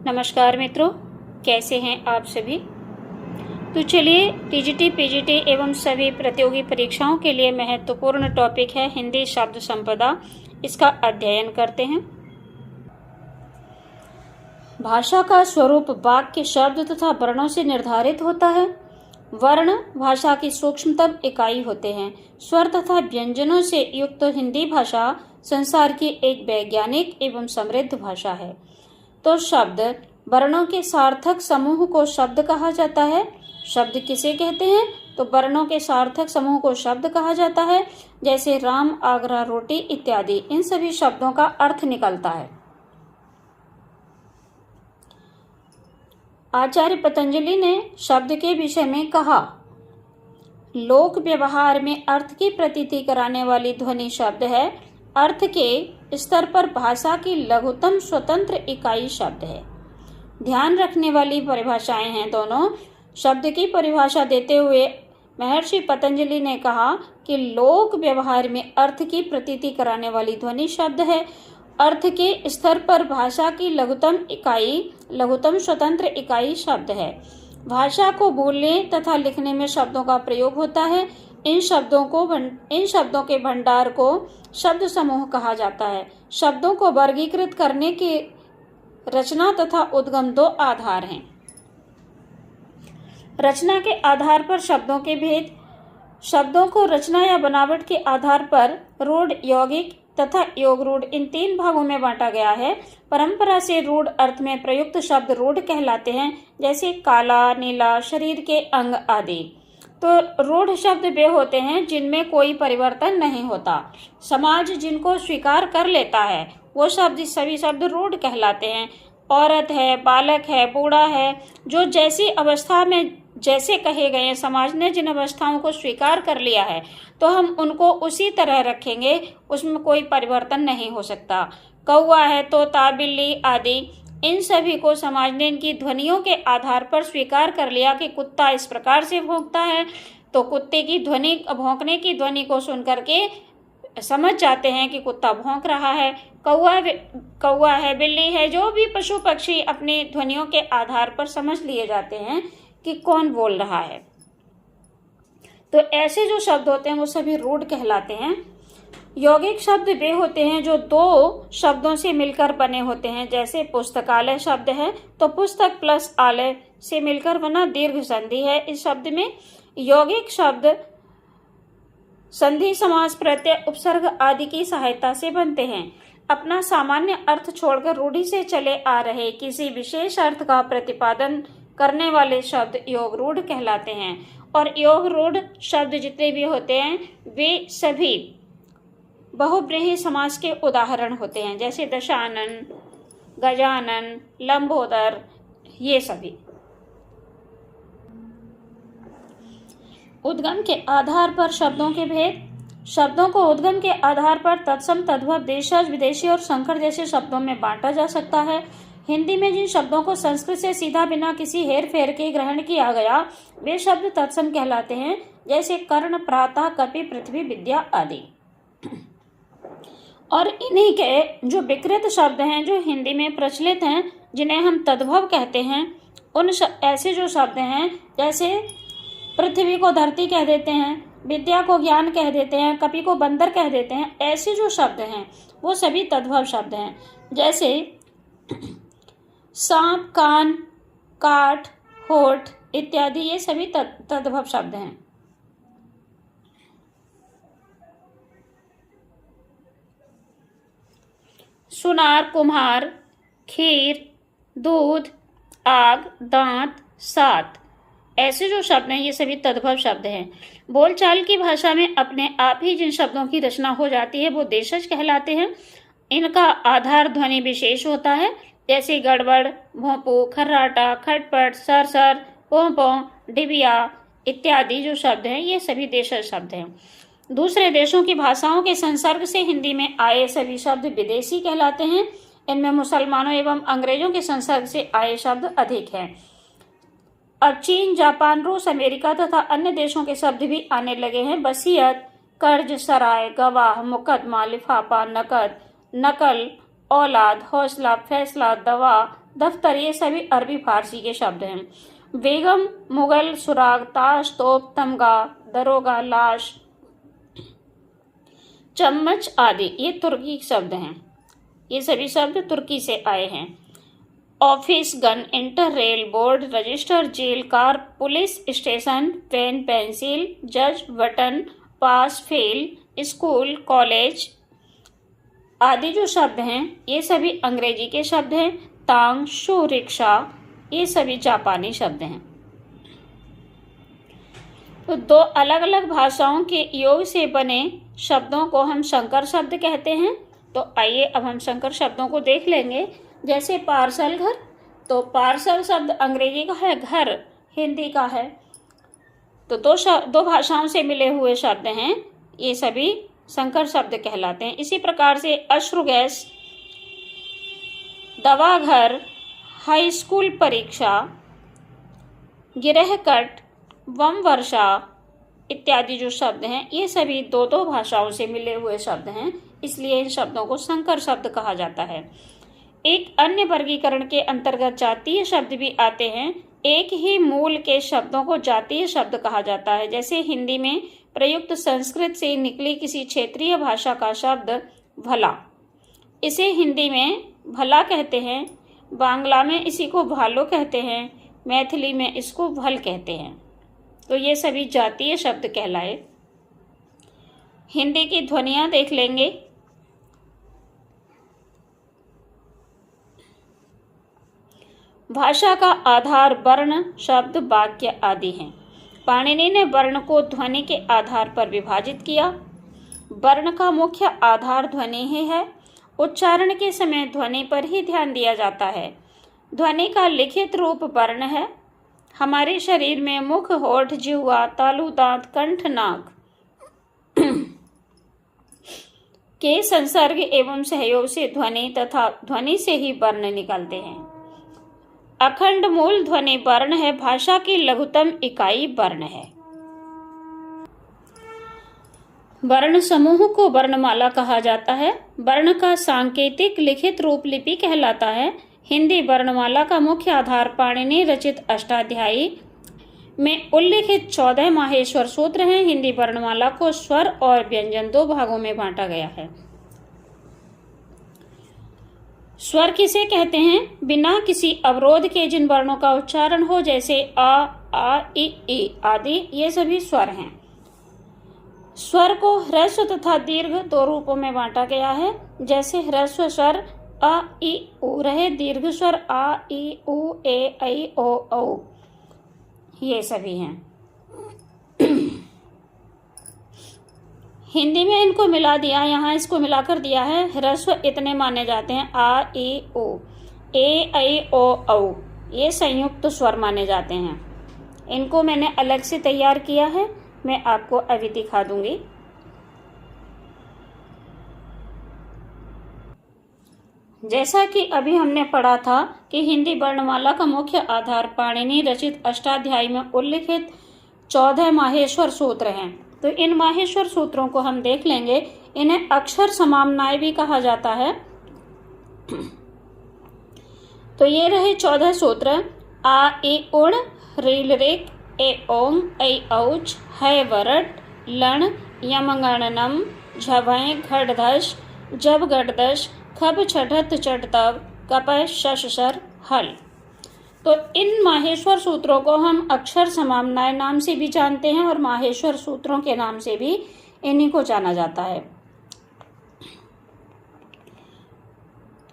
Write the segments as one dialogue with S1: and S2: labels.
S1: नमस्कार मित्रों, कैसे हैं आप सभी। तो चलिए टीजीटी, पीजीटी एवं सभी प्रतियोगी परीक्षाओं के लिए महत्वपूर्ण टॉपिक है हिंदी शब्द संपदा। इसका अध्ययन करते हैं। भाषा का स्वरूप वाक्य, शब्द तथा वर्णों से निर्धारित होता है। वर्ण भाषा की सूक्ष्मतम इकाई होते हैं। स्वर तथा व्यंजनों से युक्त हिंदी भाषा संसार की एक वैज्ञानिक एवं समृद्ध भाषा है। तो शब्द वर्णों के सार्थक समूह को शब्द कहा जाता है। शब्द किसे कहते हैं? तो वर्णों के सार्थक समूह को शब्द कहा जाता है। जैसे राम, आगरा, रोटी इत्यादि, इन सभी शब्दों का अर्थ निकलता है। आचार्य पतंजलि ने शब्द के विषय में कहा, लोक व्यवहार में अर्थ की प्रतीति कराने वाली ध्वनि शब्द है। अर्थ के स्तर पर भाषा की लघुतम स्वतंत्र इकाई शब्द है। ध्यान रखने वाली परिभाषाएं हैं दोनों। शब्द की परिभाषा देते हुए महर्षि पतंजलि ने कहा कि लोक व्यवहार में अर्थ की प्रतीति कराने वाली ध्वनि शब्द है। अर्थ के स्तर पर भाषा की लघुतम स्वतंत्र इकाई शब्द है। भाषा को बोलने तथा लिखने में शब्दों का प्रयोग होता है। इन शब्दों के भंडार को शब्द समूह कहा जाता है। शब्दों को वर्गीकृत करने की रचना तथा उद्गम दो आधार हैं। रचना के आधार पर शब्दों के भेद। शब्दों को रचना या बनावट के आधार पर रूढ़, यौगिक तथा योग रूढ़, इन तीन भागों में बांटा गया है। परंपरा से रूढ़ अर्थ में प्रयुक्त शब्द रूढ़ कहलाते हैं, जैसे काला, नीला, शरीर के अंग आदि। तो रूढ़ शब्द वे होते हैं जिनमें कोई परिवर्तन नहीं होता। समाज जिनको स्वीकार कर लेता है वो सभी शब्द रूढ़ कहलाते हैं। औरत है, बालक है, बूढ़ा है, जो जैसी अवस्था में जैसे कहे गए हैं, समाज ने जिन अवस्थाओं को स्वीकार कर लिया है तो हम उनको उसी तरह रखेंगे, उसमें कोई परिवर्तन नहीं हो सकता। कौवा है, तोता, बिल्ली आदि, इन सभी को समाज ने इनकी ध्वनियों के आधार पर स्वीकार कर लिया कि कुत्ता इस प्रकार से भौंकता है, तो कुत्ते की ध्वनि, भौंकने की ध्वनि को सुन करके समझ जाते हैं कि कुत्ता भौंक रहा है। कौवा है, बिल्ली है, जो भी पशु पक्षी अपनी ध्वनियों के आधार पर समझ लिए जाते हैं कि कौन बोल रहा है। तो ऐसे जो शब्द होते हैं वो सभी रूढ़ कहलाते हैं। यौगिक शब्द वे होते हैं जो दो शब्दों से मिलकर बने होते हैं। जैसे पुस्तकालय शब्द है तो पुस्तक प्लस आलय से मिलकर बना दीर्घ संधि है। इस शब्द में यौगिक शब्द संधि, समास, प्रत्यय, उपसर्ग आदि की सहायता से बनते हैं। अपना सामान्य अर्थ छोड़कर रूढ़ि से चले आ रहे किसी विशेष अर्थ का प्रतिपादन करने वाले शब्द योग रूढ़ कहलाते हैं। और योग रूढ़ शब्द जितने भी होते हैं वे सभी बहुब्रीहि समास के उदाहरण होते हैं, जैसे दशानन, गजानन, लंबोदर, ये सभी। उद्गम के आधार पर शब्दों के भेद। शब्दों को उद्गम के आधार पर तत्सम, तद्भव, देशज, विदेशी और संकर जैसे शब्दों में बांटा जा सकता है। हिंदी में जिन शब्दों को संस्कृत से सीधा बिना किसी हेर फेर के ग्रहण किया गया वे शब्द तत्सम कहलाते हैं, जैसे कर्ण, प्रातः, कपि, पृथ्वी, विद्या आदि। और इन्हीं के जो विकृत शब्द हैं जो हिंदी में प्रचलित हैं, जिन्हें हम तद्भव कहते हैं, ऐसे जो शब्द हैं, जैसे पृथ्वी को धरती कह देते हैं, विद्या को ज्ञान कह देते हैं, कपि को बंदर कह देते हैं, ऐसे जो शब्द हैं वो सभी तद्भव शब्द हैं। जैसे सांप, कान, काठ, होठ इत्यादि, ये सभी तद्भव शब्द हैं। सुनार, कुम्हार, खीर, दूध, आग, दांत, सात, ऐसे जो शब्द हैं ये सभी तद्भव शब्द हैं। बोलचाल की भाषा में अपने आप ही जिन शब्दों की रचना हो जाती है वो देशज कहलाते हैं। इनका आधार ध्वनि विशेष होता है, जैसे गड़बड़, भोंपू, खर्राटा, खटपट, सरसर, पों, डिबिया इत्यादि जो शब्द हैं ये सभी देशज शब्द हैं। दूसरे देशों की भाषाओं के संसर्ग से हिंदी में आए सभी शब्द विदेशी कहलाते हैं। इनमें मुसलमानों एवं अंग्रेजों के संसर्ग से आए शब्द अधिक हैं। अब चीन, जापान, रूस, अमेरिका तथा अन्य देशों के शब्द भी आने लगे हैं। वसीयत, कर्ज, सराय, गवाह, मुकदमा, लिफाफा, नकद, नकल, औलाद, हौसला, फैसला, दवा, दफ्तर, ये सभी अरबी फारसी के शब्द हैं। बेगम, मुगल, सुराग, ताश, तोप, तमगा, दरोगा, लाश, चम्मच आदि ये तुर्की शब्द हैं। ये सभी शब्द तुर्की से आए हैं। Office, gun, inter, rail, board, register, jail, car, police station, pen, pencil, जज, button, pass, fail, school, college आदि जो शब्द हैं ये सभी अंग्रेजी के शब्द हैं। तांग, शू, रिक्शा ये सभी जापानी शब्द हैं। तो दो अलग अलग भाषाओं के योग से बने शब्दों को हम संकर शब्द कहते हैं। तो आइए अब हम संकर शब्दों को देख लेंगे। जैसे पार्सल, घर, तो पार्सल शब्द अंग्रेजी का है, घर हिंदी का है। तो दो भाषाओं से मिले हुए शब्द हैं, ये सभी संकर शब्द कहलाते हैं। इसी प्रकार से अश्रु गैस, दवा घर, हाई स्कूल परीक्षा, गिरह कट, वम वर्षा इत्यादि जो शब्द हैं ये सभी दो दो भाषाओं से मिले हुए शब्द हैं, इसलिए इन शब्दों को संकर शब्द कहा जाता है। एक अन्य वर्गीकरण के अंतर्गत जातीय शब्द भी आते हैं। एक ही मूल के शब्दों को जातीय शब्द कहा जाता है। जैसे हिंदी में प्रयुक्त संस्कृत से निकली किसी क्षेत्रीय भाषा का शब्द भला, इसे हिंदी में भला कहते हैं, बांग्ला में इसी को भालो कहते हैं, मैथिली में इसको भल कहते हैं। तो ये सभी जातीय शब्द कहलाए। हिंदी की ध्वनियां देख लेंगे। भाषा का आधार वर्ण, शब्द, वाक्य आदि हैं। पाणिनि ने वर्ण को ध्वनि के आधार पर विभाजित किया। वर्ण का मुख्य आधार ध्वनि ही है। उच्चारण के समय ध्वनि पर ही ध्यान दिया जाता है। ध्वनि का लिखित रूप वर्ण है। हमारे शरीर में मुख, होठ, जिह्वा, तालु, दांत, कंठ, नाक के संसर्ग एवं सहयोग से ध्वनि तथा ध्वनि से ही वर्ण निकलते हैं। अखंड मूल ध्वनि वर्ण है। भाषा की लघुतम इकाई वर्ण है। वर्ण समूह को वर्णमाला कहा जाता है। वर्ण का सांकेतिक लिखित रूप लिपि कहलाता है। हिंदी वर्णमाला का मुख्य आधार पाणिनि रचित अष्टाध्यायी में उल्लिखित 14 माहेश्वर सूत्र हैं। हिंदी वर्णमाला को स्वर और व्यंजन दो भागों में बांटा गया है। स्वर किसे कहते हैं? बिना किसी अवरोध के जिन वर्णों का उच्चारण हो, जैसे आ, ई आदि, ये सभी स्वर हैं। स्वर को ह्रस्व तथा दीर्घ दो रूपों में बांटा गया है। जैसे ह्रस्व स्वर अ, ई, उ रहे, दीर्घ स्वर आ, ई, उ, ए, ऐ, ओ, औ, ये सभी हैं। हिंदी में इनको मिला दिया, यहाँ इसको मिलाकर दिया है। ह्रस्व इतने माने जाते हैं, आ, ई, उ, ए, ऐ, ओ, औ, ये संयुक्त स्वर माने जाते हैं। इनको मैंने अलग से तैयार किया है, मैं आपको अभी दिखा दूंगी। जैसा कि अभी हमने पढ़ा था कि हिंदी वर्णमाला का मुख्य आधार पाणिनि रचित अष्टाध्यायी में उल्लिखित 14 माहेश्वर सूत्र हैं। तो इन माहेश्वर सूत्रों को हम देख लेंगे। इन्हें अक्षर समाम्नाय भी कहा जाता है। तो ये रहे 14 सूत्र। आ, ई, उण, रील, रिक, ए, ओम, ऐ, औच, है, वरट, लण, यमगणनम, झवै, घटधश, जब, गटदश, खब, छठत, चटतव, कपय, शशर, हल। तो इन माहेश्वर सूत्रों को हम अक्षर समाम्नाय नाम से भी जानते हैं और माहेश्वर सूत्रों के नाम से भी इन्हीं को जाना जाता है।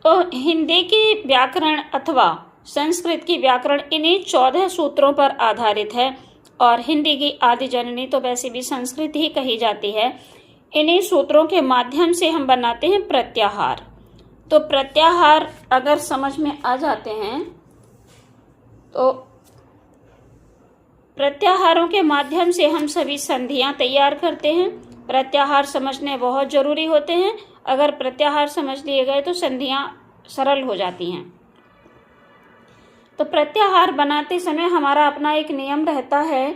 S1: तो हिंदी की व्याकरण अथवा संस्कृत की व्याकरण इन्हीं 14 सूत्रों पर आधारित है और हिंदी की आदि जननी तो वैसे भी संस्कृत ही कही जाती है। इन्हीं सूत्रों के माध्यम से हम बनाते हैं प्रत्याहार। तो प्रत्याहार अगर समझ में आ जाते हैं तो प्रत्याहारों के माध्यम से हम सभी संधियां तैयार करते हैं। प्रत्याहार समझने बहुत जरूरी होते हैं। अगर प्रत्याहार समझ लिए गए तो संधियां सरल हो जाती हैं। तो प्रत्याहार बनाते समय हमारा अपना एक नियम रहता है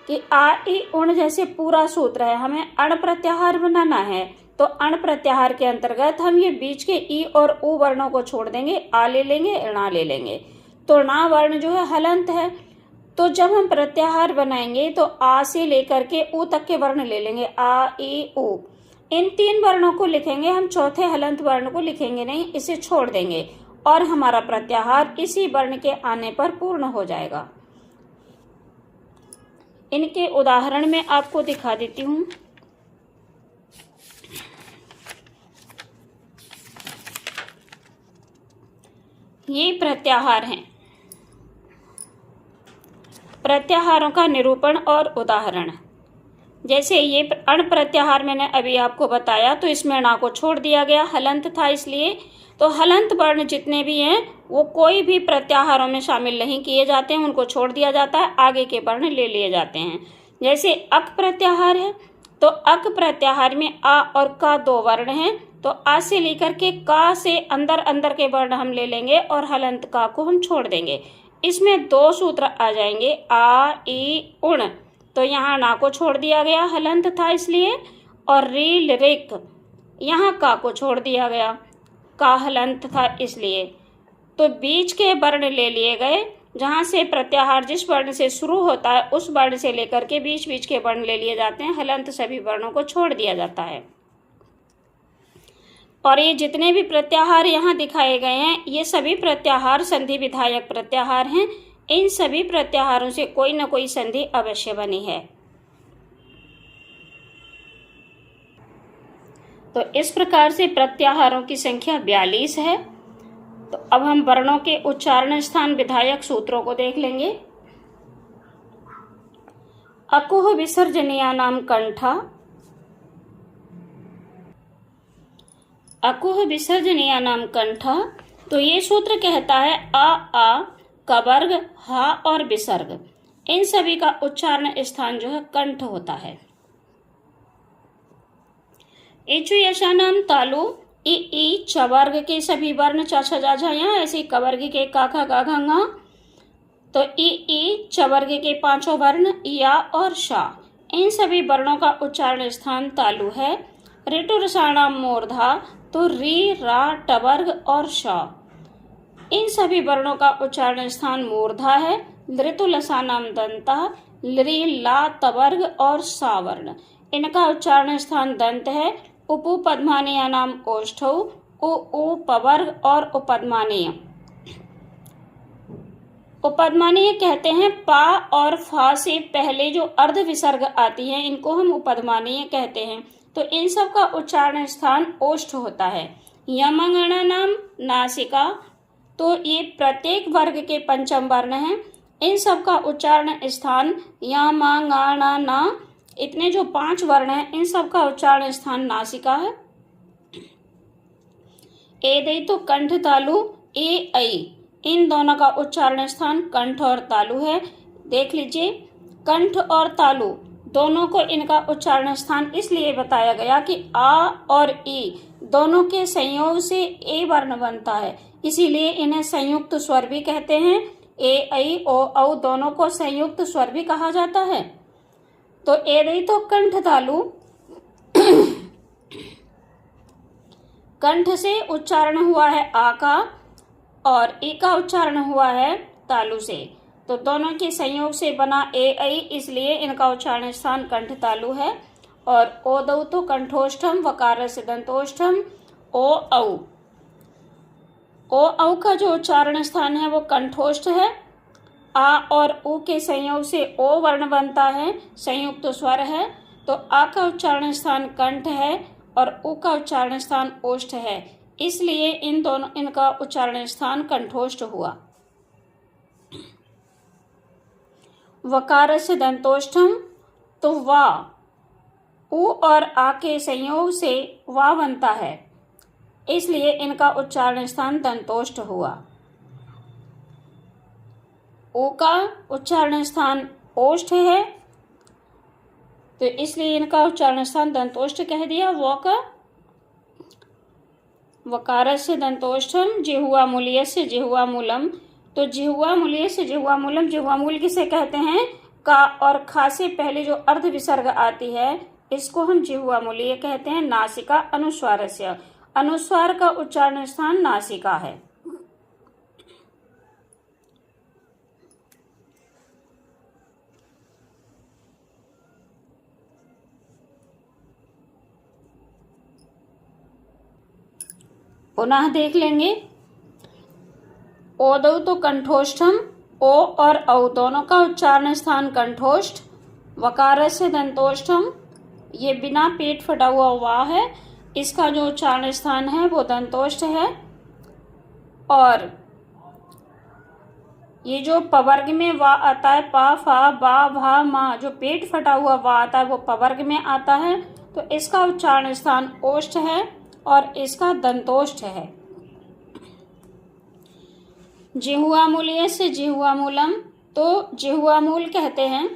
S1: कि आ, ई, उण जैसे पूरा सूत्र है, हमें अण प्रत्याहार बनाना है तो अण प्रत्याहार के अंतर्गत हम ये बीच के ई और उ वर्णों को छोड़ देंगे, आ ले लेंगे, णा ले लेंगे। तो णा वर्ण जो है हलंत है, तो जब हम प्रत्याहार बनाएंगे तो आ से लेकर के उ तक के वर्ण ले लेंगे, आ ई उ। इन 3 वर्णों को लिखेंगे, हम चौथे हलंत वर्ण को लिखेंगे नहीं, इसे छोड़ देंगे और हमारा प्रत्याहार इसी वर्ण के आने पर पूर्ण हो जाएगा। इनके उदाहरण में आपको दिखा देती हूं। ये प्रत्याहार हैं। प्रत्याहारों का निरूपण और उदाहरण, जैसे ये अण प्रत्याहार मैंने अभी आपको बताया, तो इसमें णा को छोड़ दिया गया, हलंत था इसलिए। तो हलंत वर्ण जितने भी हैं वो कोई भी प्रत्याहारों में शामिल नहीं किए जाते हैं, उनको छोड़ दिया जाता है, आगे के वर्ण ले लिए जाते हैं। जैसे अक प्रत्याहार है, तो अक प्रत्याहार में आ और का 2 वर्ण हैं, तो आ से लेकर के का से अंदर अंदर के वर्ण हम ले लेंगे और हलंत का को हम छोड़ देंगे। इसमें 2 सूत्र आ जाएंगे, आ ई उण। तो यहाँ ना को छोड़ दिया गया, हलंत था इसलिए, और रील रिक, यहाँ का को छोड़ दिया गया, का हलंत था इसलिए। तो बीच के वर्ण ले लिए गए, जहां से प्रत्याहार जिस वर्ण से शुरू होता है उस वर्ण से लेकर के बीच बीच के वर्ण ले लिए जाते हैं, हलंत सभी वर्णों को छोड़ दिया जाता है। और ये जितने भी प्रत्याहार यहाँ दिखाए गए हैं, ये सभी प्रत्याहार संधि विधायक प्रत्याहार हैं। इन सभी प्रत्याहारों से कोई न कोई संधि अवश्य बनी है। तो इस प्रकार से प्रत्याहारों की संख्या 42 है। तो अब हम वर्णों के उच्चारण स्थान विधायक सूत्रों को देख लेंगे। अकुह विसर्जनीयानाम कंठा, अकुह विसर्जनीयानाम कंठा। तो ये सूत्र कहता है आ का वर्ग, हा और विसर्ग, इन सभी का उच्चारण स्थान जो है कंठ होता है। इचु यशानाम तालु, ई चवर्ग के सभी वर्ण चा छ जा झा यहाँ, ऐसे कवर्ग के का खा गा घा ङा। तो ई चवर्ग के 5 वर्ण या और शा, इन सभी वर्णों का उच्चारण स्थान तालु है। ऋतु रसाणाम मूर्धा, तो री रा टवर्ग और शा, इन सभी वर्णों का उच्चारण स्थान मूर्धा है। ऋतु लसानाम दंता, ली ला तवर्ग और सा वर्ण, इनका उच्चारण स्थान दंत है। उपु पद्मानीय नाम ओष्ठौ, उ पवर्ग और उपद्मानीय। उपद्मानीय कहते हैं पा और फा से पहले जो अर्ध विसर्ग आती है, इनको हम उपद्मानीय कहते हैं। तो इन सब का उच्चारण स्थान ओष्ठ होता है। यमंगणा नाम नासिका, तो ये प्रत्येक वर्ग के पंचम वर्ण हैं। इन सब का उच्चारण स्थान यमंगणा ना, इतने जो 5 वर्ण हैं इन सब का उच्चारण स्थान नासिका है। ए दई तो कंठ तालु, ए ऐ, इन दोनों का उच्चारण स्थान कंठ और तालु है। देख लीजिए, कंठ और तालु दोनों को इनका उच्चारण स्थान इसलिए बताया गया कि आ और ई दोनों के संयोग से ए वर्ण बनता है, इसीलिए इन्हें संयुक्त स्वर भी कहते हैं। ए ऐ ओ औ दोनों को संयुक्त स्वर भी कहा जाता है। तो ए दई तो कंठ तालु, कंठ से उच्चारण हुआ है आ का और ई का उच्चारण हुआ है तालु से, तो दोनों के संयोग से बना ए ऐ, इसलिए इनका उच्चारण स्थान कंठ तालु है। और ओ दौ तो कंठोष्ठम, वकार से दंतोष्ठम, ओ औ, ओ औ का जो उच्चारण स्थान है वो कंठोष्ठ है। आ और उ के संयोग से ओ वर्ण बनता है, संयुक्त स्वर है। तो आ का उच्चारण स्थान कंठ है और उ का उच्चारण स्थान ओष्ठ है, इसलिए इनका उच्चारण स्थान कंठोष्ठ हुआ। वकार से दंतोष्ठम, तो वा, उ और आ के संयोग से वा बनता है, इसलिए इनका उच्चारण स्थान दंतोष्ठ हुआ। उ का उच्चारण स्थान ओष्ठ है, तो इसलिए इनका उच्चारण स्थान दंतोष्ठ कह दिया। वो का वकार से दंतोष्ठम, जिह्वा मूल्य से जिह्वा मूलम, तो जिह्वा मूल्य से जिह्वा मूलम, जिह्वा मूल किसे कहते हैं? का और खा से पहले जो अर्ध विसर्ग आती है इसको हम जिह्वा मूलीय कहते हैं। नासिका अनुस्वारस्य, अनुस्वार का उच्चारण स्थान नासिका है। पुनः देख लेंगे। ओदौ तो कंठोष्ठम, ओ और औ दोनों का उच्चारण स्थान कंठोष्ठ। वकार से दंतोष्ठम, ये बिना पेट फटा हुआ वा है, इसका जो उच्चारण स्थान है वो दंतोष्ठ है। और ये जो पवर्ग में वा आता है, पा फा बा भा मा, जो पेट फटा हुआ वा आता है वो पवर्ग में आता है, तो इसका उच्चारण स्थान ओष्ठ है और इसका दंतोष्ठ है। जिह्वा मूलीय से जिह्वा मूलम, तो जिह्वा मूल कहते हैं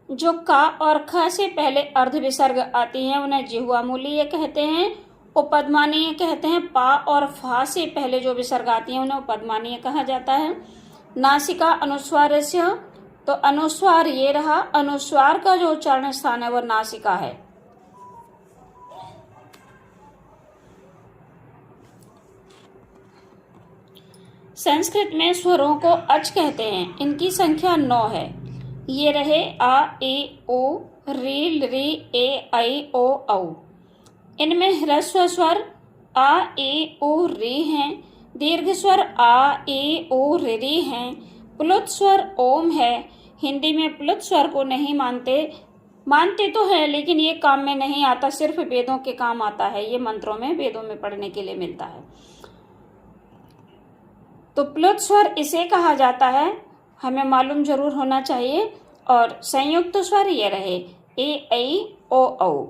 S1: जो का और ख से पहले अर्ध विसर्ग आती हैं उन्हें जिह्वा मूलीय कहते हैं। उपपद्मानीय कहते हैं, पा और फा से पहले जो विसर्ग आती हैं उन्हें उपपद्मानीय कहा जाता है। नासिका अनुस्वारस्य, तो अनुस्वार ये रहा, अनुस्वार का जो उच्चारण स्थान है वो नासिका है। संस्कृत में स्वरों को अच कहते हैं, इनकी संख्या 9 है। ये रहे आ ए ओ, री री ए आई ओ औ। इनमें ह्रस्व स्वर आ ए ओ री हैं, दीर्घ स्वर आ ए ओ री हैं, प्लुत स्वर ओम है। हिंदी में प्लुत स्वर को नहीं मानते तो है लेकिन ये काम में नहीं आता, सिर्फ वेदों के काम आता है, ये मंत्रों में वेदों में पढ़ने के लिए मिलता है। तो प्लुत स्वर इसे कहा जाता है, हमें मालूम जरूर होना चाहिए। और संयुक्त स्वर ये रहे ए ऐ ओ औ।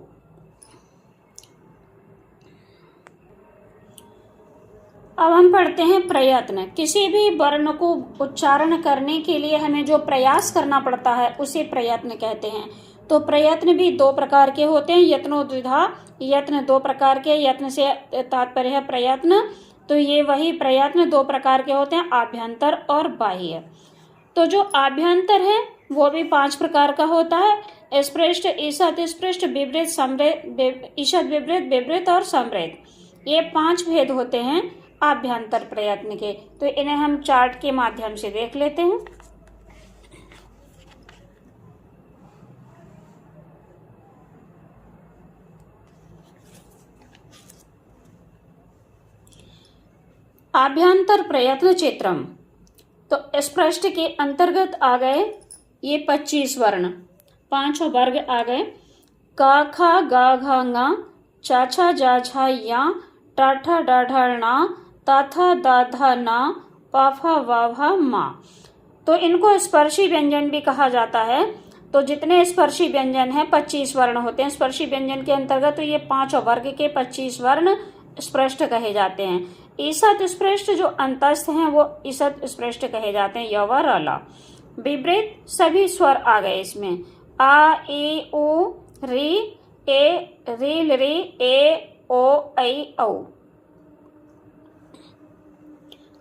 S1: अब हम पढ़ते हैं प्रयत्न। किसी भी वर्ण को उच्चारण करने के लिए हमें जो प्रयास करना पड़ता है उसे प्रयत्न कहते हैं। तो प्रयत्न भी 2 प्रकार के होते हैं, यत्नो द्विधा, यत्न 2 प्रकार के, यत्न से तात्पर्य है प्रयत्न। तो ये वही प्रयत्न 2 प्रकार के होते हैं, आभ्यंतर और बाह्य। तो जो आभ्यंतर है वो भी 5 प्रकार का होता है, स्पृष्ट, ईषद स्पृष्ट, विवृत, समृत, ईषद विवृत, विवृत और समृत। ये 5 भेद होते हैं आभ्यंतर प्रयत्न के। तो इन्हें हम चार्ट के माध्यम से देख लेते हैं। आभ्यंतर प्रयत्न चित्रम, तो स्पृष्ट के अंतर्गत आ गए ये 25 वर्ण, 5 वर्ग आ गए। का खा गा घा ङा, चा छा जा झा या, टा ठा डा ढा णा, ता था दा धा ना, पा फा वा भा मा। तो इनको स्पर्शी व्यंजन भी कहा जाता है। तो जितने स्पर्शी व्यंजन है 25 वर्ण होते हैं स्पर्शी व्यंजन के अंतर्गत। तो ये 5 वर्ग के 25 वर्ण स्पृष्ट कहे जाते हैं। ईषद स्पृष्ट जो अंतस्थ हैं वो ईषद स्पृष्ट कहे जाते हैं, य व र ल। विवृत सभी स्वर आ गए इसमें, आ ए ओ रे ए रील रे ए ओ ऐ औ।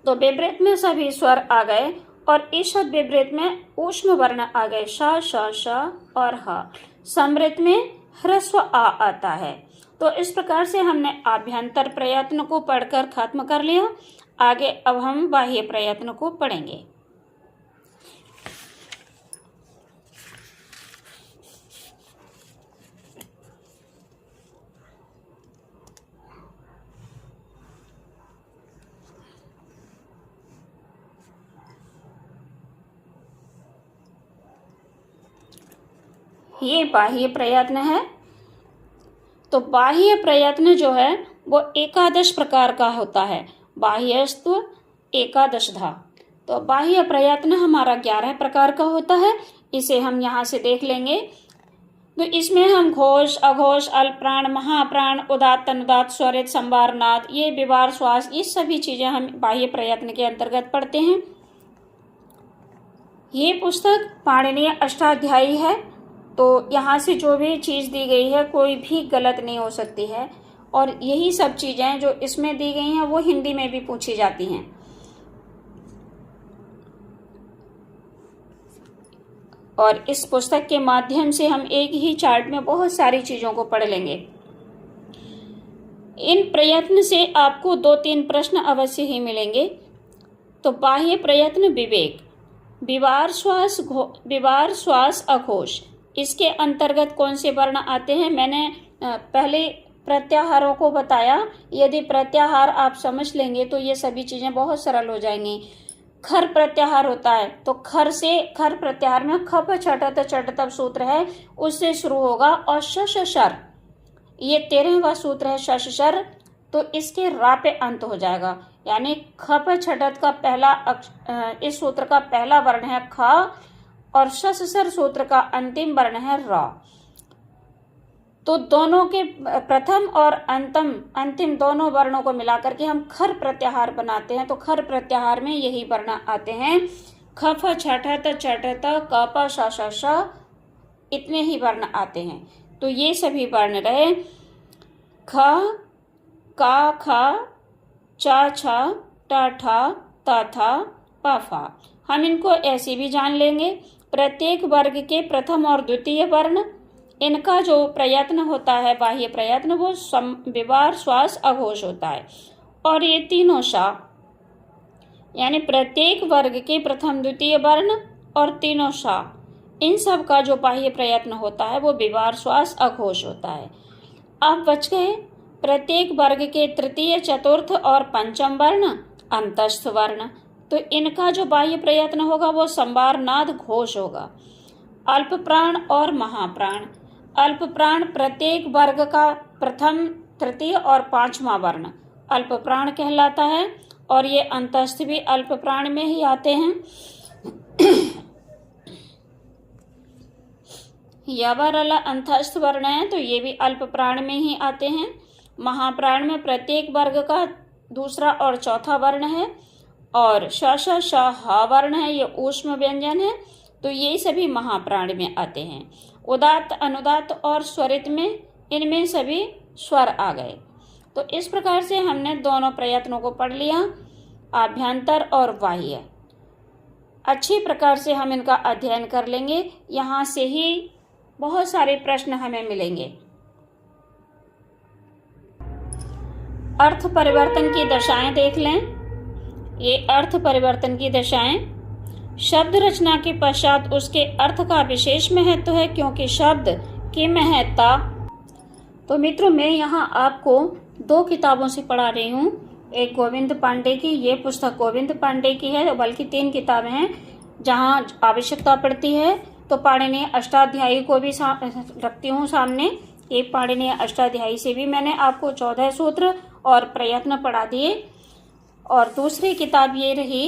S1: तो विवृत में सभी स्वर आ गए और ईषद विवृत में ऊष्म वर्ण आ गए, श श श और ह। समृत में ह्रस्व आ आता है। तो इस प्रकार से हमने आभ्यंतर प्रयत्न को पढ़कर खत्म कर लिया। आगे अब हम बाह्य प्रयत्न को पढ़ेंगे। ये बाह्य प्रयत्न है। तो बाह्य प्रयत्न जो है वो 11 प्रकार का होता है, बाह्यस्त्व एकादशधा। तो बाह्य प्रयत्न हमारा 11 प्रकार का होता है, इसे हम यहाँ से देख लेंगे। तो इसमें हम घोष, अघोष, अल्पप्राण, महाप्राण, उदात्त, अनुदात्त, स्वरित, संवार, नाद, ये विवार, श्वास, ये सभी चीजें हम बाह्य प्रयत्न के अंतर्गत पढ़ते हैं। ये पुस्तक पाणिनीय अष्टाध्यायी है। तो यहाँ से जो भी चीज दी गई है कोई भी गलत नहीं हो सकती है। और यही सब चीजें जो इसमें दी गई हैं वो हिंदी में भी पूछी जाती हैं। और इस पुस्तक के माध्यम से हम एक ही चार्ट में बहुत सारी चीजों को पढ़ लेंगे। इन प्रयत्न से आपको 2-3 प्रश्न अवश्य ही मिलेंगे। तो बाह्य प्रयत्न विवेक, विवार श्वास अघोष, इसके अंतर्गत कौन से वर्ण आते हैं? मैंने पहले प्रत्याहारों को बताया। यदि प्रत्याहार आप समझ लेंगे तो ये सभी चीजें बहुत सरल हो जाएंगी। खर प्रत्याहार होता है, तो खर प्रत्याहार में खप छठत चटतप सूत्र है, उससे शुरू होगा। और शशर, ये 13वां सूत्र है शशर, तो इसके रा पे अंत हो जाएगा। यानी खप छठत का इस सूत्र का पहला वर्ण है ख और शशर सूत्र का अंतिम वर्ण है र। तो दोनों के प्रथम और अंतिम दोनों वर्णों को मिलाकर के हम खर प्रत्याहार बनाते हैं। तो खर प्रत्याहार में यही वर्ण आते हैं, खफ छठत चटत कप श, इतने ही वर्ण आते हैं। तो ये सभी वर्ण रहे ख, का, ख, चा, छ, टा, ठा, ता, था, पा, फा। हम इनको ऐसे भी जान लेंगे। प्रत्येक वर्ग के प्रथम और द्वितीय वर्ण, इनका जो प्रयत्न होता है बाह्य प्रयत्न, वो विवार श्वास अघोष होता है। और ये तीनों शा, यानी प्रत्येक वर्ग के प्रथम द्वितीय वर्ण और तीनों शा, इन सब का जो बाह्य प्रयत्न होता है वो विवार श्वास अघोष होता है। अब बच गए प्रत्येक वर्ग के तृतीय चतुर्थ और पंचम वर्ण अंतस्थ वर्ण, तो इनका जो बाह्य प्रयत्न होगा वो संवार नाद घोष होगा। अल्प प्राण और महाप्राण, अल्प प्राण प्रत्येक वर्ग का प्रथम तृतीय और पांचवा वर्ण अल्प प्राण कहलाता है, और ये अंतस्थ भी अल्प प्राण में ही आते हैं। यवरला अंतस्थ वर्ण है, तो ये भी अल्प प्राण में ही आते हैं। महाप्राण में प्रत्येक वर्ग का दूसरा और चौथा वर्ण है, और श वर्ण है, ये ऊष्म व्यंजन है, तो ये सभी महाप्राण में आते हैं। उदात्त अनुदात्त और स्वरित में, इनमें सभी स्वर आ गए। तो इस प्रकार से हमने दोनों प्रयत्नों को पढ़ लिया, आभ्यंतर और बाह्य। अच्छी प्रकार से हम इनका अध्ययन कर लेंगे, यहाँ से ही बहुत सारे प्रश्न हमें मिलेंगे। अर्थ परिवर्तन की दशाएं देख लें। ये अर्थ परिवर्तन की दशाएं, शब्द रचना के पश्चात उसके अर्थ का विशेष महत्व है, क्योंकि शब्द की महत्ता। तो मित्रों, मैं यहाँ आपको 2 किताबों से पढ़ा रही हूँ। एक गोविंद पांडे की, ये पुस्तक गोविंद पांडे की है, बल्कि 3 किताबें हैं। जहाँ आवश्यकता पड़ती है तो पाणिनीय अष्टाध्यायी को भी रखती हूँ सामने। एक पाणिनीय अष्टाध्यायी से भी मैंने आपको 14 सूत्र और प्रयत्न पढ़ा दिए। और दूसरी किताब ये रही,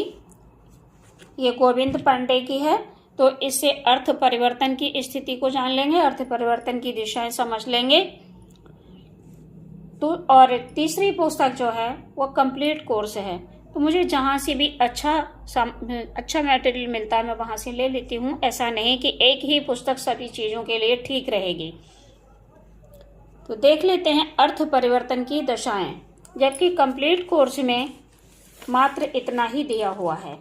S1: ये गोविंद पांडे की है, तो इससे अर्थ परिवर्तन की स्थिति को जान लेंगे, अर्थ परिवर्तन की दिशाएं समझ लेंगे। तो और तीसरी पुस्तक जो है वो कंप्लीट कोर्स है। तो मुझे जहाँ से भी अच्छा मटेरियल मिलता है मैं वहाँ से ले लेती हूँ। ऐसा नहीं कि एक ही पुस्तक सभी चीज़ों के लिए ठीक रहेगी। तो देख लेते हैं अर्थ परिवर्तन की दशाएं, जबकि कंप्लीट कोर्स में मात्र इतना ही दिया हुआ है।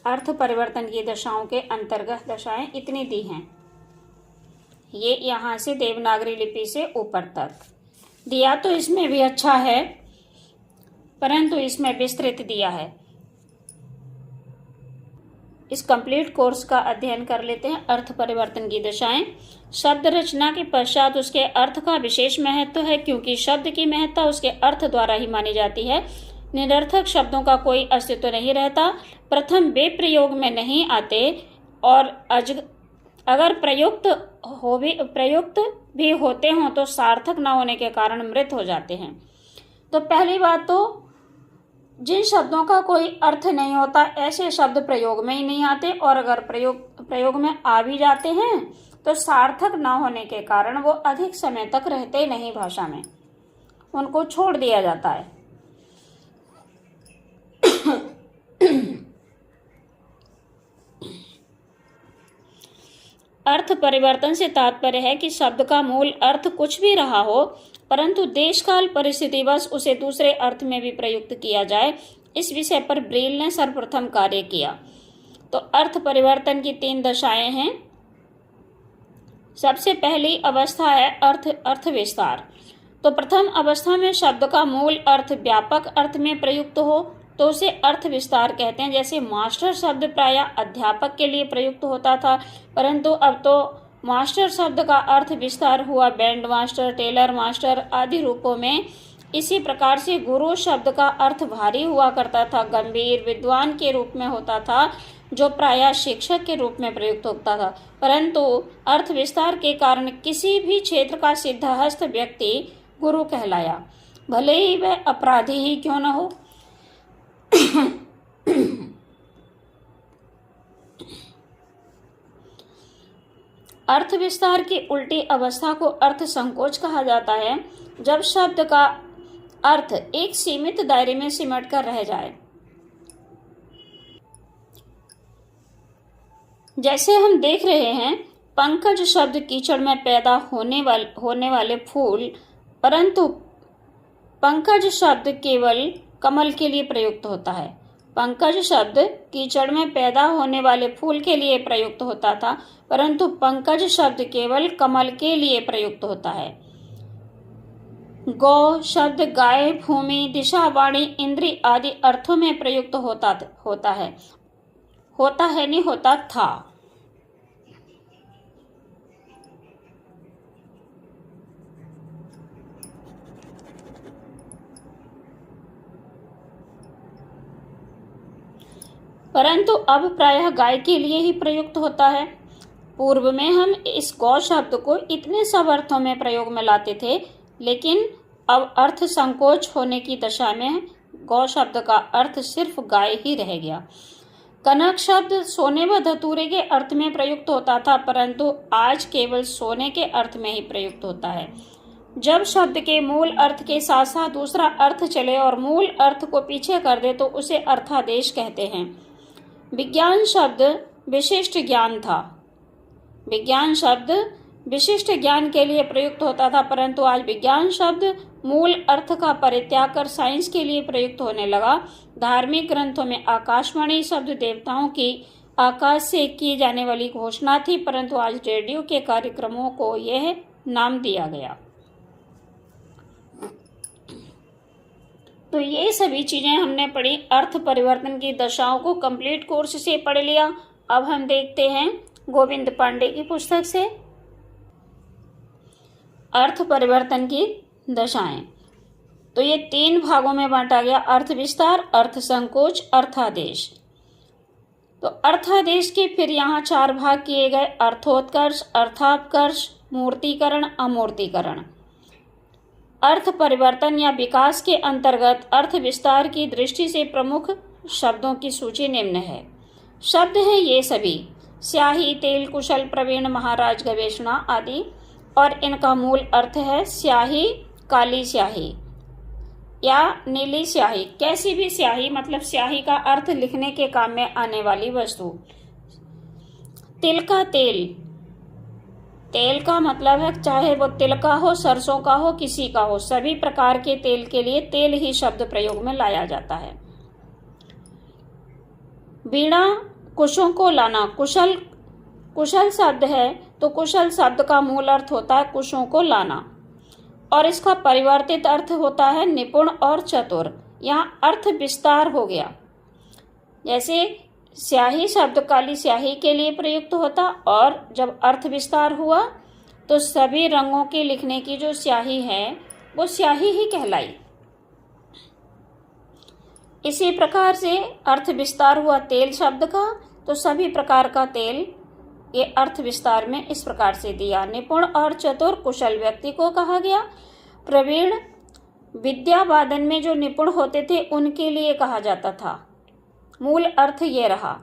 S1: अर्थ परिवर्तन की दशाओं के अंतर्गत दशाएं इतनी दी हैं। ये यहाँ से देवनागरी लिपि से ऊपर तक दिया, तो इसमें भी अच्छा है, परंतु इसमें विस्तृत दिया है। इस कंप्लीट कोर्स का अध्ययन कर लेते हैं। अर्थ परिवर्तन की दशाएं, शब्द रचना के पश्चात उसके अर्थ का विशेष महत्व है, क्योंकि शब्द की महत्ता उसके अर्थ द्वारा ही मानी जाती है। निरर्थक शब्दों का कोई अस्तित्व नहीं रहता, प्रथम वे प्रयोग में नहीं आते, और अगर प्रयुक्त भी होते हों तो सार्थक न होने के कारण मृत हो जाते हैं। तो पहली बात तो जिन शब्दों का कोई अर्थ नहीं होता ऐसे शब्द प्रयोग में ही नहीं आते, और अगर प्रयोग में आ भी जाते हैं तो सार्थक न होने के कारण वो अधिक समय तक रहते नहीं भाषा में, उनको छोड़ दिया जाता है। अर्थ परिवर्तन से तात्पर्य है कि शब्द का मूल अर्थ कुछ भी रहा हो, परंतु देशकाल परिस्थितिवश उसे दूसरे अर्थ में भी प्रयुक्त किया जाए। इस विषय पर ब्रेल ने सर्वप्रथम कार्य किया। तो अर्थ परिवर्तन की 3 दशाएं हैं। सबसे पहली अवस्था है अर्थ विस्तार। तो प्रथम अवस्था में शब्द का मूल अर्थ व्यापक अर्थ में प्रयुक्त हो तो उसे अर्थ विस्तार कहते हैं। जैसे मास्टर शब्द प्रायः अध्यापक के लिए प्रयुक्त होता था, परंतु अब तो मास्टर शब्द का अर्थ विस्तार हुआ बैंड मास्टर, टेलर मास्टर आदि रूपों में। इसी प्रकार से गुरु शब्द का अर्थ भारी हुआ करता था, गंभीर, विद्वान के रूप में होता था, जो प्रायः शिक्षक के रूप में प्रयुक्त होता था। परंतु अर्थ विस्तार के कारण किसी भी क्षेत्र का सिद्धहस्त व्यक्ति गुरु कहलाया, भले ही वह अपराधी ही क्यों न हो। अर्थ विस्तार की उल्टी अवस्था को अर्थ संकोच कहा जाता है, जब शब्द का अर्थ एक सीमित दायरे में सिमट कर रह जाए। जैसे हम देख रहे हैं, पंकज शब्द कीचड़ में पैदा होने वाले फूल, परंतु पंकज शब्द केवल कमल के लिए प्रयुक्त होता है। पंकज शब्द कीचड़ में पैदा होने वाले फूल के लिए प्रयुक्त होता था, परंतु पंकज शब्द केवल कमल के लिए प्रयुक्त होता है। गौ शब्द गाय, भूमि, दिशा, वाणी, इंद्री आदि अर्थों में प्रयुक्त होता था। परंतु अब प्रायः गाय के लिए ही प्रयुक्त होता है। पूर्व में हम इस गौ शब्द को इतने सब अर्थों में प्रयोग में लाते थे, लेकिन अब अर्थ संकोच होने की दशा में गौ शब्द का अर्थ सिर्फ गाय ही रह गया। कनक शब्द सोने व धतूरे के अर्थ में प्रयुक्त होता था, परंतु आज केवल सोने के अर्थ में ही प्रयुक्त होता है। जब शब्द के मूल अर्थ के साथ साथ दूसरा अर्थ चले और मूल अर्थ को पीछे कर दे तो उसे अर्थादेश कहते हैं। विज्ञान शब्द विशिष्ट ज्ञान था। विज्ञान शब्द विशिष्ट ज्ञान के लिए प्रयुक्त होता था, परंतु आज विज्ञान शब्द मूल अर्थ का परित्याग कर साइंस के लिए प्रयुक्त होने लगा। धार्मिक ग्रंथों में आकाशवाणी शब्द देवताओं की आकाश से की जाने वाली घोषणा थी, परंतु आज रेडियो के कार्यक्रमों को यह नाम दिया गया। तो ये सभी चीजें हमने पढ़ी, अर्थ परिवर्तन की दशाओं को कंप्लीट कोर्स से पढ़ लिया। अब हम देखते हैं गोविंद पांडे की पुस्तक से अर्थ परिवर्तन की दशाएं। तो ये 3 भागों में बांटा गया, अर्थ विस्तार, अर्थ संकोच, अर्थादेश। तो अर्थादेश के फिर यहाँ 4 भाग किए गए, अर्थोत्कर्ष, अर्थापकर्ष, मूर्तिकरण, अमूर्तिकरण। अर्थ परिवर्तन या विकास के अंतर्गत अर्थ विस्तार की दृष्टि से प्रमुख शब्दों की सूची निम्न है। शब्द हैं ये सभी: स्याही, तेल, कुशल, प्रवीण, महाराज, गवेषणा आदि, और इनका मूल अर्थ है स्याही, काली स्याही या नीली स्याही। कैसी भी स्याही, मतलब स्याही का अर्थ लिखने के काम में आने वाली वस्तु। तिल का तेल, तेल का मतलब है चाहे वो तिल का हो, सरसों का हो, किसी का हो, सभी प्रकार के तेल के लिए तेल ही शब्द प्रयोग में लाया जाता है। वीणा, कुशों को लाना, कुशल शब्द है, तो कुशल शब्द का मूल अर्थ होता है कुशों को लाना, और इसका परिवर्तित अर्थ होता है निपुण और चतुर। यहाँ अर्थ विस्तार हो गया। जैसे स्याही शब्द काली स्याही के लिए प्रयुक्त होता, और जब अर्थ विस्तार हुआ तो सभी रंगों की लिखने की जो स्याही है वो स्याही ही कहलाई। इसी प्रकार से अर्थ विस्तार हुआ तेल शब्द का, तो सभी प्रकार का तेल ये अर्थ विस्तार में इस प्रकार से दिया। निपुण और चतुर कुशल व्यक्ति को कहा गया। प्रवीण विद्या वादन में जो निपुण होते थे उनके लिए कहा जाता था। मूल अर्थ ये रहा,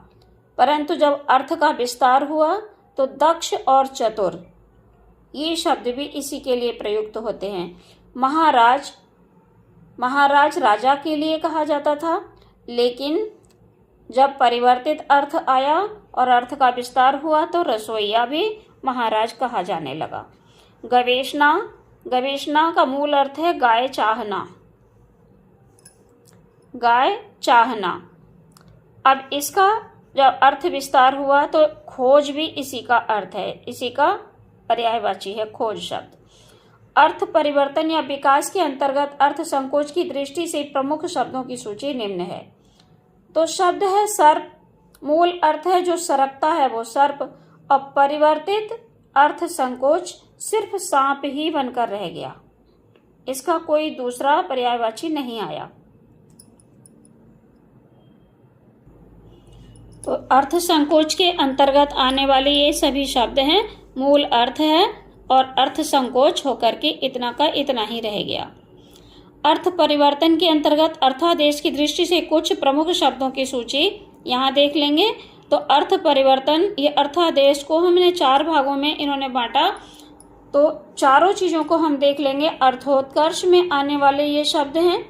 S1: परंतु जब अर्थ का विस्तार हुआ तो दक्ष और चतुर ये शब्द भी इसी के लिए प्रयुक्त होते हैं। महाराज राजा के लिए कहा जाता था, लेकिन जब परिवर्तित अर्थ आया और अर्थ का विस्तार हुआ तो रसोइया भी महाराज कहा जाने लगा। गवेषणा का मूल अर्थ है गाय चाहना। अब इसका जब अर्थ विस्तार हुआ तो खोज भी इसी का अर्थ है, इसी का पर्यायवाची है खोज शब्द। अर्थ परिवर्तन या विकास के अंतर्गत अर्थ संकोच की दृष्टि से प्रमुख शब्दों की सूची निम्न है। तो शब्द है सर्प, मूल अर्थ है जो सरकता है वो सर्प, और परिवर्तित अर्थ संकोच सिर्फ सांप ही बनकर रह गया, इसका कोई दूसरा पर्यायवाची नहीं आया। तो अर्थ संकोच के अंतर्गत आने वाले ये सभी शब्द हैं, मूल अर्थ है और अर्थ संकोच होकर के इतना का इतना ही रह गया। अर्थ परिवर्तन के अंतर्गत अर्थादेश की दृष्टि से कुछ प्रमुख शब्दों की सूची यहाँ देख लेंगे। तो अर्थ परिवर्तन, ये अर्थादेश को हमने 4 भागों में इन्होंने बांटा, तो चारों चीजों को हम देख लेंगे। अर्थोत्कर्ष में आने वाले ये शब्द हैं,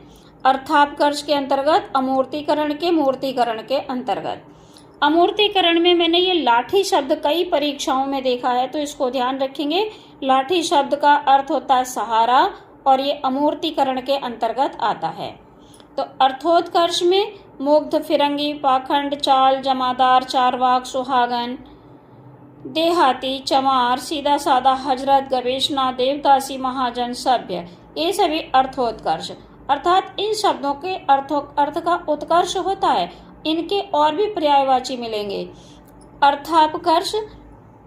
S1: अर्थापकर्ष के अंतर्गत, अमूर्तीकरण के मूर्तीकरण के अंतर्गत। अमूर्तीकरण में मैंने ये लाठी शब्द कई परीक्षाओं में देखा है, तो इसको ध्यान रखेंगे। लाठी शब्द का अर्थ होता है सहारा और ये अमूर्तीकरण के अंतर्गत आता है। तो अर्थोत्कर्ष में मुग्ध, फिरंगी, पाखंड, चाल, जमादार, चारवाक, सुहागन, देहाती, चमार, सीधा साधा, हजरत, गवेषणा, देवदासी, महाजन, सभ्य, ये सभी अर्थोत्कर्ष, अर्थात इन शब्दों के अर्थ का उत्कर्ष होता है। इनके और भी पर्यायवाची मिलेंगे। अर्थापकर्ष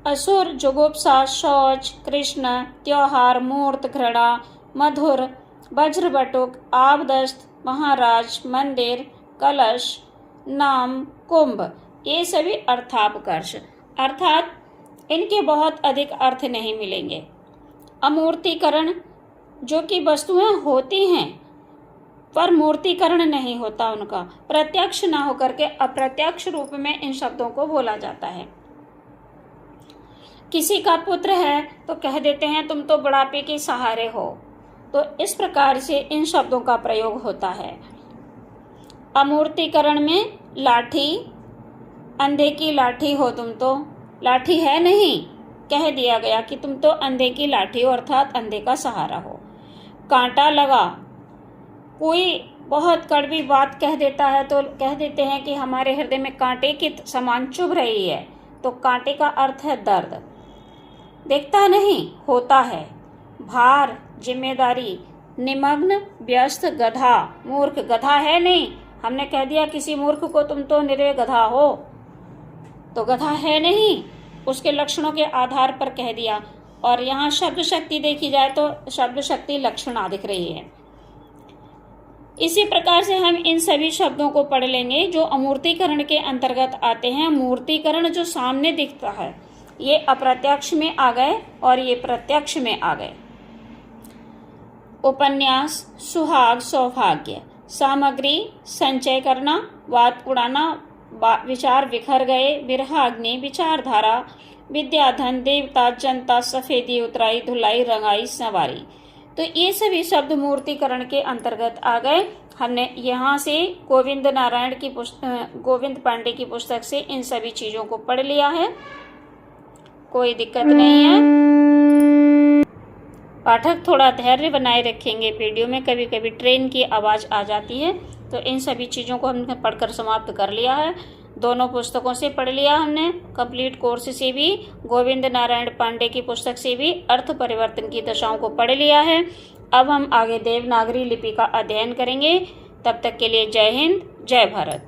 S1: असुर, जुगुप्सा, शौच, कृष्ण, त्योहार, मूर्त, घृणा, मधुर, वज्रबटुक, आबदस्त, महाराज, मंदिर, कलश, नाम, कुंभ, ये सभी अर्थापकर्ष, अर्थात इनके बहुत अधिक अर्थ नहीं मिलेंगे। अमूर्तीकरण, जो कि वस्तुएं होती हैं पर मूर्तीकरण नहीं होता, उनका प्रत्यक्ष ना होकर के अप्रत्यक्ष रूप में इन शब्दों को बोला जाता है। किसी का पुत्र है तो कह देते हैं तुम तो बुढ़ापे के सहारे हो, तो इस प्रकार से इन शब्दों का प्रयोग होता है। अमूर्तीकरण में लाठी, अंधे की लाठी हो तुम तो, लाठी है नहीं, कह दिया गया कि तुम तो अंधे की लाठी हो, अर्थात अंधे का सहारा हो। कांटा लगा, कोई बहुत कड़वी बात कह देता है तो कह देते हैं कि हमारे हृदय में कांटे की समान चुभ रही है, तो कांटे का अर्थ है दर्द। देखता नहीं, होता है। भार, जिम्मेदारी, निमग्न, व्यस्त, गधा, मूर्ख, गधा है नहीं, हमने कह दिया किसी मूर्ख को तुम तो निरे गधा हो, तो गधा है नहीं, उसके लक्षणों के आधार पर कह दिया। और यहाँ शब्द शक्ति देखी जाए तो शब्द शक्ति लक्षणा दिख रही है। इसी प्रकार से हम इन सभी शब्दों को पढ़ लेंगे जो अमूर्तीकरण के अंतर्गत आते हैं। मूर्तीकरण जो सामने दिखता है, ये अप्रत्यक्ष में आ गए और ये प्रत्यक्ष में आ गए। उपन्यास, सुहाग, सौभाग्य, सामग्री, संचय करना, वाद उड़ाना, विचार बिखर गए, बिरहाग्नि, विचारधारा, विद्याधन, देवता, जनता, सफेदी, उतराई, धुलाई, रंगाई, सवारी, तो ये सभी शब्द मूर्तीकरण के अंतर्गत आ गए। हमने यहाँ से गोविंद पांडे की पुस्तक से इन सभी चीजों को पढ़ लिया है, कोई दिक्कत नहीं है। पाठक थोड़ा धैर्य बनाए रखेंगे, वीडियो में कभी कभी ट्रेन की आवाज आ जाती है, तो इन सभी चीजों को हमने पढ़कर समाप्त कर लिया है। दोनों पुस्तकों से पढ़ लिया हमने, कंप्लीट कोर्स से भी, गोविंद नारायण पांडे की पुस्तक से भी अर्थ परिवर्तन की दशाओं को पढ़ लिया है। अब हम आगे देवनागरी लिपि का अध्ययन करेंगे। तब तक के लिए जय हिंद, जय भारत।